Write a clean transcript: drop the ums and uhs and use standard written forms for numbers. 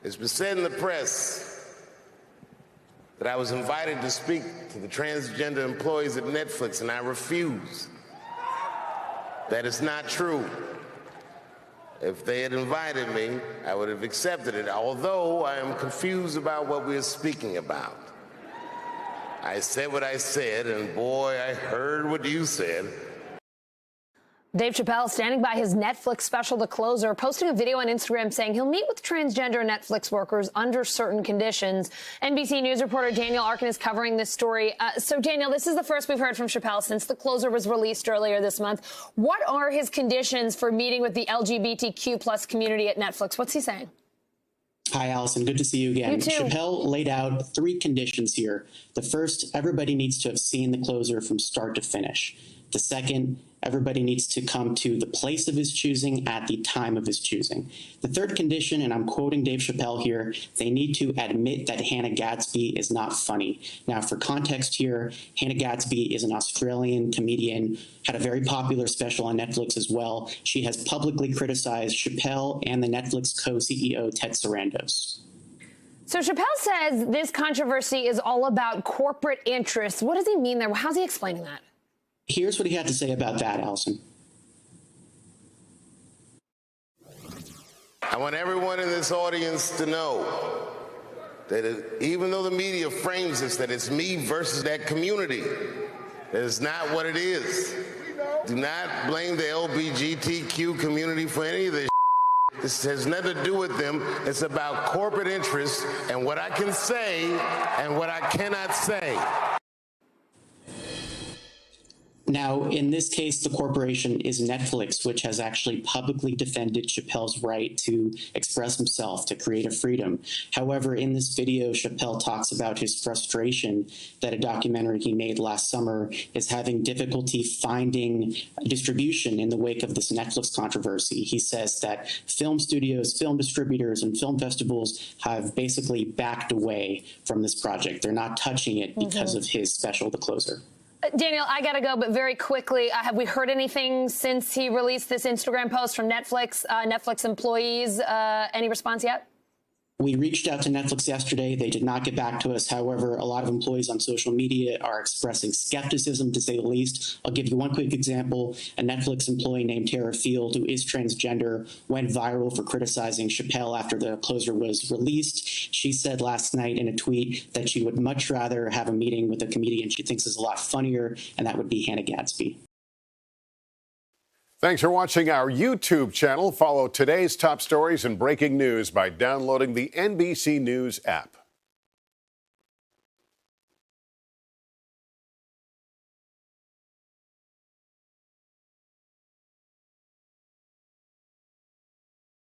It's been said in the press that I was invited to speak to the transgender employees at Netflix, and I refuse. That is not true. If they had invited me, I would have accepted it, although I am confused about what we are speaking about. I said what I said, and boy, I heard what you said. Dave Chappelle standing by his Netflix special, The Closer, posting a video on Instagram saying he'll meet with transgender Netflix workers under certain conditions. NBC News reporter Daniel Arkin is covering this story. So, Daniel, this is the first we've heard from Chappelle since The Closer was released earlier this month. What are his conditions for meeting with the LGBTQ plus community at Netflix? What's he saying? Hi, Allison. Good to see you again. You too. Chappelle laid out 3 conditions here. The first, everybody needs to have seen The Closer from start to finish. The second, everybody needs to come to the place of his choosing at the time of his choosing. The third condition, and I'm quoting Dave Chappelle here, they need to admit that Hannah Gadsby is not funny. Now, for context here, Hannah Gadsby is an Australian comedian, had a very popular special on Netflix as well. She has publicly criticized Chappelle and the Netflix co-CEO Ted Sarandos. So Chappelle says this controversy is all about corporate interests. What does he mean there? How's he explaining that? Here's what he had to say about that, Allison. I want everyone in this audience to know that even though the media frames this, that it's me versus that community, that is not what it is. Do not blame the LGBTQ community for any of this. This has nothing to do with them. It's about corporate interests and what I can say and what I cannot say. Now, in this case, the corporation is Netflix, which has actually publicly defended Chappelle's right to express himself, to create a freedom. However, in this video, Chappelle talks about his frustration that a documentary he made last summer is having difficulty finding distribution in the wake of this Netflix controversy. He says that film studios, film distributors, and film festivals have basically backed away from this project. They're not touching it because of his special, The Closer. Daniel, I got to go, but very quickly, have we heard anything since he released this Instagram post from Netflix, Netflix employees? Any response yet? We reached out to Netflix yesterday. They did not get back to us. However, a lot of employees on social media are expressing skepticism, to say the least. I'll give you one quick example. A Netflix employee named Tara Field, who is transgender, went viral for criticizing Chappelle after The Closer was released. She said last night in a tweet that she would much rather have a meeting with a comedian she thinks is a lot funnier, and that would be Hannah Gadsby. Thanks for watching our YouTube channel. Follow today's top stories and breaking news by downloading the NBC News app.